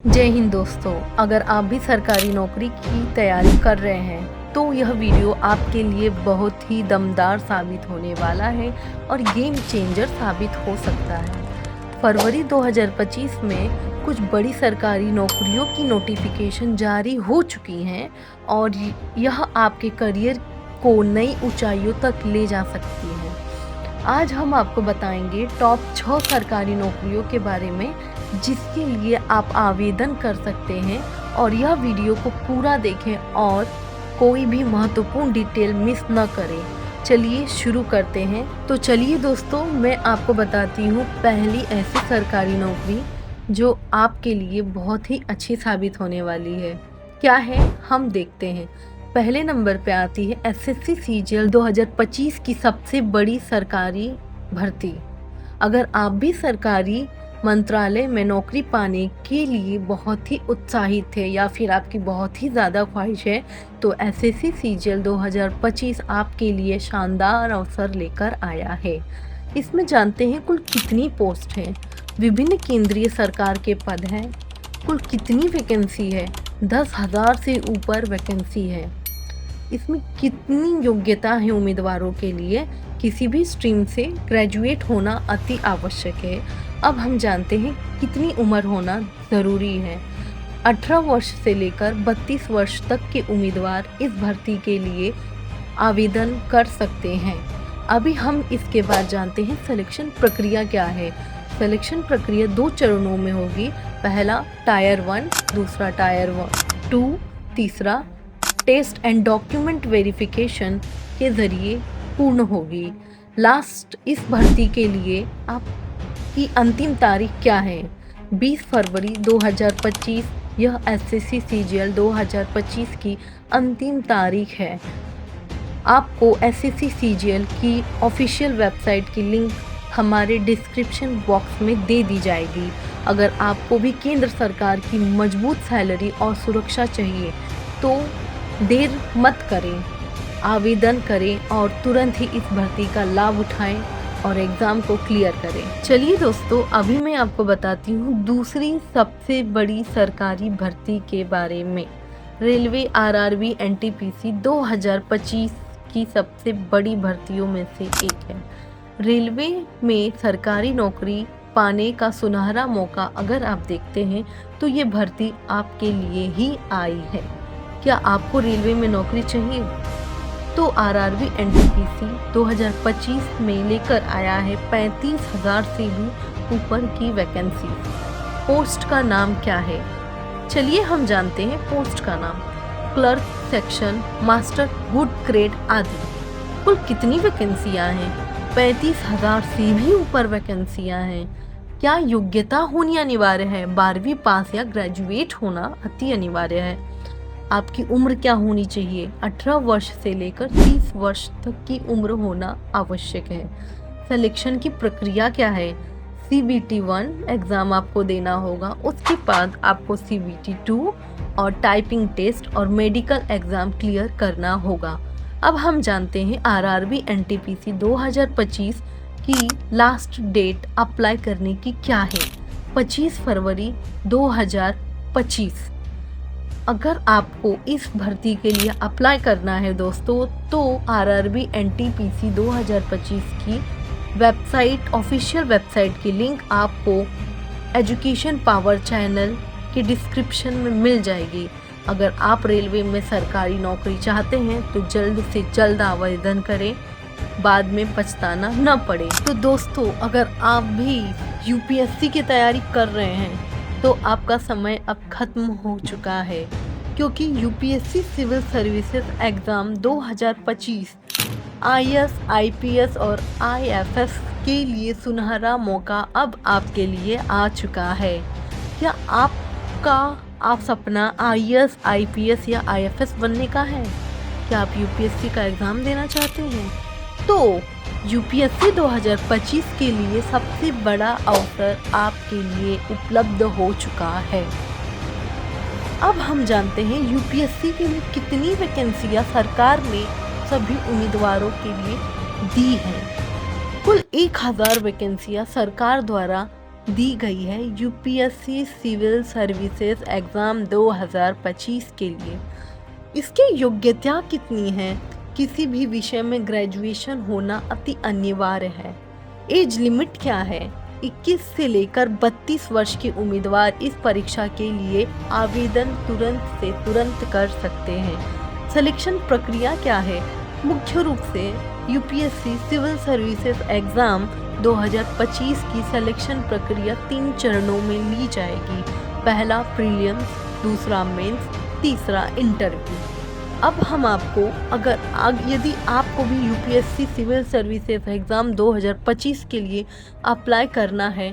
जय हिंद दोस्तों, अगर आप भी सरकारी नौकरी की तैयारी कर रहे हैं तो यह वीडियो आपके लिए बहुत ही दमदार साबित होने वाला है और गेम चेंजर साबित हो सकता है। फरवरी 2025 में कुछ बड़ी सरकारी नौकरियों की नोटिफिकेशन जारी हो चुकी हैं और यह आपके करियर को नई ऊंचाइयों तक ले जा सकती है। आज हम आपको बताएंगे टॉप 6 सरकारी नौकरियों के बारे में जिसके लिए आप आवेदन कर सकते हैं, और यह वीडियो को पूरा देखें और कोई भी महत्वपूर्ण डिटेल मिस न करें। चलिए शुरू करते हैं। तो चलिए दोस्तों, मैं आपको बताती हूँ पहली ऐसी सरकारी नौकरी जो आपके लिए बहुत ही अच्छी साबित होने वाली है। क्या है, हम देखते हैं। पहले नंबर पे आती है एसएससी सीजीएल 2025 की सबसे बड़ी सरकारी भर्ती। अगर आप भी सरकारी मंत्रालय में नौकरी पाने के लिए बहुत ही उत्साहित थे या फिर आपकी बहुत ही ज़्यादा ख्वाहिश है, तो एसएससी सीजीएल 2025 आपके लिए शानदार अवसर लेकर आया है। इसमें जानते हैं कुल कितनी पोस्ट हैं, विभिन्न केंद्रीय सरकार के पद हैं, कुल कितनी वैकेंसी है। 10,000 से ऊपर वैकेंसी है। इसमें कितनी योग्यता है उम्मीदवारों के लिए। किसी भी स्ट्रीम से ग्रेजुएट होना अति आवश्यक है। अब हम जानते हैं कितनी उम्र होना ज़रूरी है। 18 वर्ष से लेकर 32 वर्ष तक के उम्मीदवार इस भर्ती के लिए आवेदन कर सकते हैं। अभी हम इसके बाद जानते हैं सिलेक्शन प्रक्रिया क्या है। सिलेक्शन प्रक्रिया 2 चरणों में होगी। पहला टायर 1, दूसरा टायर 2, तीसरा टेस्ट एंड डॉक्यूमेंट वेरिफिकेशन के ज़रिए पूर्ण होगी। लास्ट इस भर्ती के लिए आपकी अंतिम तारीख क्या है? 20 फरवरी 2025 यह एसएससी सीजीएल 2025 की अंतिम तारीख है। आपको एसएससी सीजीएल की ऑफिशियल वेबसाइट की लिंक हमारे डिस्क्रिप्शन बॉक्स में दे दी जाएगी। अगर आपको भी केंद्र सरकार की मजबूत सैलरी और सुरक्षा चाहिए तो देर मत करें, आवेदन करें और तुरंत ही इस भर्ती का लाभ उठाएं और एग्ज़ाम को क्लियर करें। चलिए दोस्तों, अभी मैं आपको बताती हूँ दूसरी सबसे बड़ी सरकारी भर्ती के बारे में। रेलवे आरआरबी एनटीपीसी 2025 की सबसे बड़ी भर्तियों में से एक है। रेलवे में सरकारी नौकरी पाने का सुनहरा मौका अगर आप देखते हैं तो ये भर्ती आपके लिए ही आई है। क्या आपको रेलवे में नौकरी चाहिए? तो आरआरबी एनटीपीसी 2025 में लेकर आया है 35,000 से भी ऊपर की वैकेंसी। पोस्ट का नाम क्या है? चलिए हम जानते हैं पोस्ट का नाम। Clerk, section master, good grade आदि। कुल कितनी वैकेंसियां हैं? 35,000 से भी ऊपर वैकेंसियां हैं। क्या योग्यता होनी अनिवार्य है? 12वीं पास या ग्रेजुएट होना अति अनिवार्य है। आपकी उम्र क्या होनी चाहिए? 18 वर्ष से लेकर 30 वर्ष तक की उम्र होना आवश्यक है। सिलेक्शन की प्रक्रिया क्या है? CBT 1 एग्ज़ाम आपको देना होगा, उसके बाद आपको CBT 2 और टाइपिंग टेस्ट और मेडिकल एग्ज़ाम क्लियर करना होगा। अब हम जानते हैं आरआरबी एनटीपीसी 2025 की लास्ट डेट अप्लाई करने की क्या है? 25 फरवरी 2025। अगर आपको इस भर्ती के लिए अप्लाई करना है दोस्तों, तो आरआरबी एनटीपीसी 2025 की वेबसाइट, ऑफिशियल वेबसाइट की लिंक आपको एजुकेशन पावर चैनल के डिस्क्रिप्शन में मिल जाएगी। अगर आप रेलवे में सरकारी नौकरी चाहते हैं तो जल्द से जल्द आवेदन करें, बाद में पछताना न पड़े। तो दोस्तों, अगर आप भी यूपीएससी की तैयारी कर रहे हैं तो आपका समय अब खत्म हो चुका है, क्योंकि UPSC civil services exam 2025 IAS, IPS और आईएफएस के लिए सुनहरा मौका अब आपके लिए आ चुका है। क्या आप सपना आईएएस, आईपीएस या आईएफएस बनने का है? क्या आप यूपीएससी का एग्ज़ाम देना चाहते हैं? तो यूपीएससी 2025 के लिए सबसे बड़ा अवसर आपके लिए उपलब्ध हो चुका है। अब हम जानते हैं यूपीएससी के लिए कितनी वैकेंसियां सरकार ने सभी उम्मीदवारों के लिए दी हैं। कुल 1,000 वैकेंसियां सरकार द्वारा दी गई है यूपीएससी सिविल सर्विसेज एग्ज़ाम 2025 के लिए। इसकी योग्यता कितनी है? किसी भी विषय में ग्रेजुएशन होना अति अनिवार्य है। एज लिमिट क्या है? 21 से लेकर 32 वर्ष के उम्मीदवार इस परीक्षा के लिए आवेदन तुरंत कर सकते हैं। सिलेक्शन प्रक्रिया क्या है? मुख्य रूप से यूपीएससी सिविल सर्विसेज एग्ज़ाम 2025 की सिलेक्शन प्रक्रिया 3 चरणों में ली जाएगी। पहला प्रीलिम्स, दूसरा मेंस, तीसरा इंटरव्यू। अब हम आपको यदि आपको भी यूपीएससी सिविल सर्विसेज एग्ज़ाम 2025 के लिए अप्लाई करना है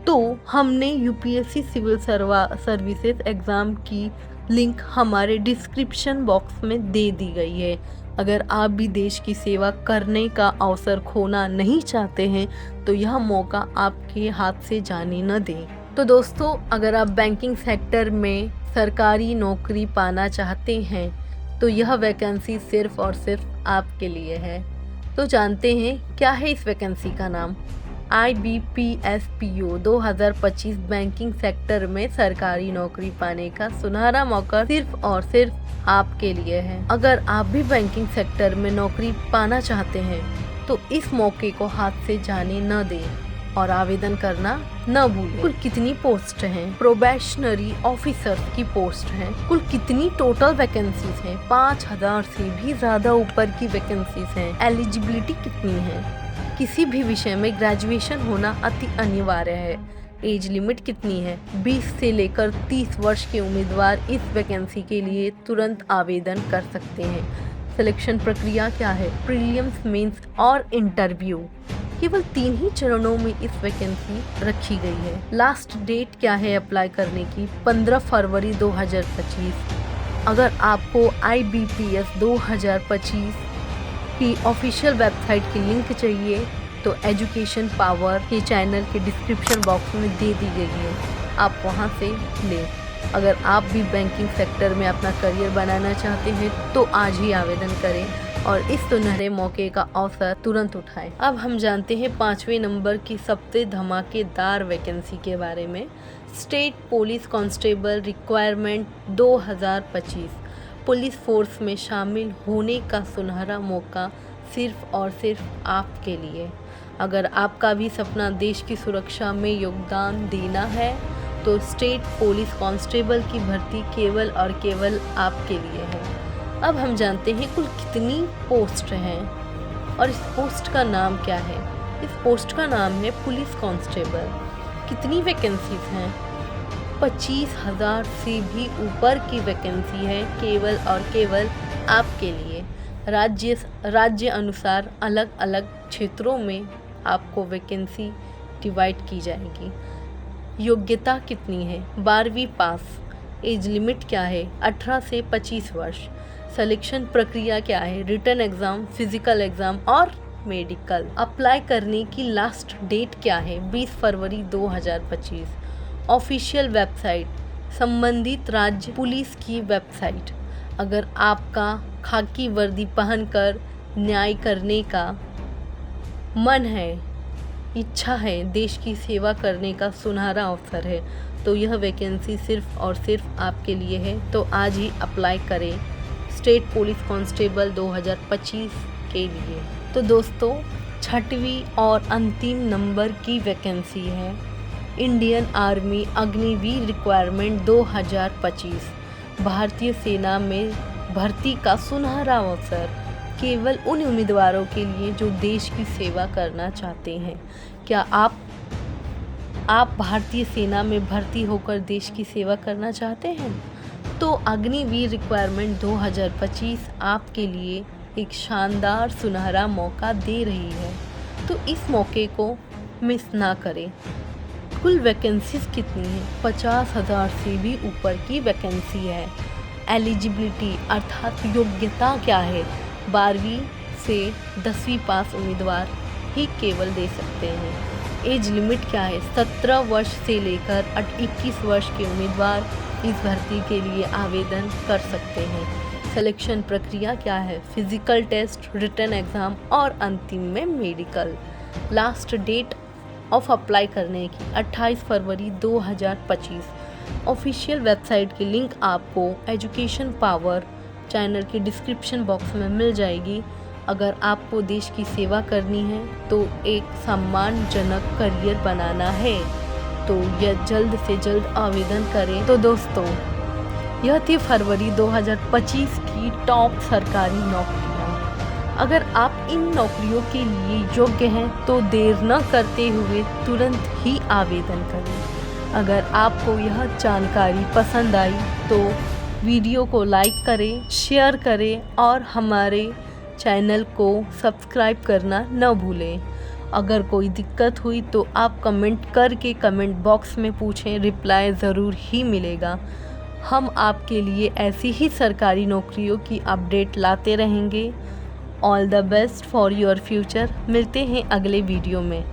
तो हमने यूपीएससी सिविल सर्विसेज एग्ज़ाम की लिंक हमारे डिस्क्रिप्शन बॉक्स में दे दी गई है। अगर आप भी देश की सेवा करने का अवसर खोना नहीं चाहते हैं तो यह मौका आपके हाथ से जाने न दें। तो दोस्तों, अगर आप बैंकिंग सेक्टर में सरकारी नौकरी पाना चाहते हैं तो यह वैकेंसी सिर्फ और सिर्फ आपके लिए है। तो जानते हैं क्या है इस वैकेंसी का नाम। IBPS-PO 2025 बैंकिंग सेक्टर में सरकारी नौकरी पाने का सुनहरा मौका सिर्फ और सिर्फ आपके लिए है। अगर आप भी बैंकिंग सेक्टर में नौकरी पाना चाहते हैं तो इस मौके को हाथ से जाने न दें और आवेदन करना न भूलें। कुल कितनी पोस्ट हैं? प्रोबेशनरी ऑफिसर की पोस्ट हैं। कुल कितनी टोटल वैकेंसीज हैं? 5000 से भी ज़्यादा ऊपर की वैकेंसीज हैं। एलिजिबिलिटी कितनी है? किसी भी विषय में ग्रेजुएशन होना अति अनिवार्य है। एज लिमिट कितनी है? 20 से लेकर 30 वर्ष के उम्मीदवार इस वैकेंसी के लिए तुरंत आवेदन कर सकते हैं। सिलेक्शन प्रक्रिया क्या है? प्रीलिम्स, मेंस और इंटरव्यू। केवल 3 ही चरणों में इस वैकेंसी रखी गई है। लास्ट डेट क्या है अप्लाई करने की? 15 फरवरी 2025। अगर आपको IBPS 2025 की ऑफिशियल वेबसाइट की लिंक चाहिए तो एजुकेशन पावर के चैनल के डिस्क्रिप्शन बॉक्स में दे दी गई है, आप वहां से लें। अगर आप भी बैंकिंग सेक्टर में अपना करियर बनाना चाहते हैं तो आज ही आवेदन करें और इस सुनहरे मौके का अवसर तुरंत उठाएं। अब हम जानते हैं 5वें नंबर की सबसे धमाकेदार वैकेंसी के बारे में। State police constable requirement 2025। Police force में शामिल होने का सुनहरा मौका सिर्फ और सिर्फ आपके लिए। अगर आपका भी सपना देश की सुरक्षा में योगदान देना है तो स्टेट पुलिस कांस्टेबल की भर्ती केवल और केवल आपके लिए है। अब हम जानते हैं कुल कितनी पोस्ट हैं और इस पोस्ट का नाम क्या है। इस पोस्ट का नाम है पुलिस कांस्टेबल। कितनी वैकेंसीज हैं? 25,000 से भी ऊपर की वैकेंसी है केवल और केवल आपके लिए। राज्य अनुसार अलग अलग क्षेत्रों में आपको वैकेंसी डिवाइड की जाएगी। योग्यता कितनी है? 12वीं पास। एज लिमिट क्या है? 18 से 25 वर्ष। सिलेक्शन प्रक्रिया क्या है? रिटन एग्ज़ाम, फिजिकल एग्ज़ाम और मेडिकल। अप्लाई करने की लास्ट डेट क्या है? 20 फरवरी 2025। ऑफिशियल वेबसाइट, संबंधित राज्य पुलिस की वेबसाइट। अगर आपका खाकी वर्दी पहनकर न्याय करने का मन है, इच्छा है, देश की सेवा करने का सुनहरा अवसर है तो यह वैकेंसी सिर्फ और सिर्फ आपके लिए है। तो आज ही अप्लाई करें स्टेट पुलिस कांस्टेबल 2025 के लिए। तो दोस्तों, 6वीं और अंतिम नंबर की वैकेंसी है इंडियन आर्मी अग्निवीर रिक्वायरमेंट 2025। भारतीय सेना में भर्ती का सुनहरा अवसर केवल उन उम्मीदवारों के लिए जो देश की सेवा करना चाहते हैं। क्या आप भारतीय सेना में भर्ती होकर देश की सेवा करना चाहते हैं? तो अग्निवीर रिक्वायरमेंट 2025 आपके लिए एक शानदार सुनहरा मौका दे रही है, तो इस मौके को मिस ना करें। कुल वैकेंसीज कितनी है? 50,000 से भी ऊपर की वैकेंसी है। एलिजिबिलिटी अर्थात योग्यता क्या है? 12वीं से 10वीं पास उम्मीदवार ही केवल दे सकते हैं। एज लिमिट क्या है? 17 वर्ष से लेकर 21 वर्ष के उम्मीदवार इस भर्ती के लिए आवेदन कर सकते हैं। सिलेक्शन प्रक्रिया क्या है? फिजिकल टेस्ट, रिटन एग्ज़ाम और अंतिम में medical. Last date of apply करने की 28 फरवरी 2025। ऑफिशियल वेबसाइट की लिंक आपको एजुकेशन पावर चैनल के डिस्क्रिप्शन बॉक्स में मिल जाएगी। अगर आपको देश की सेवा करनी है तो एक सम्मानजनक करियर बनाना है तो यह जल्द से जल्द आवेदन करें। तो दोस्तों, यह थी फरवरी 2025 की टॉप सरकारी नौकरियां। अगर आप इन नौकरियों के लिए योग्य हैं तो देर न करते हुए तुरंत ही आवेदन करें। अगर आपको यह जानकारी पसंद आई तो वीडियो को लाइक करें, शेयर करें और हमारे चैनल को सब्सक्राइब करना न भूलें। अगर कोई दिक्कत हुई तो आप कमेंट करके कमेंट बॉक्स में पूछें, रिप्लाई ज़रूर ही मिलेगा। हम आपके लिए ऐसी ही सरकारी नौकरियों की अपडेट लाते रहेंगे। All the best for your future. मिलते हैं अगले वीडियो में।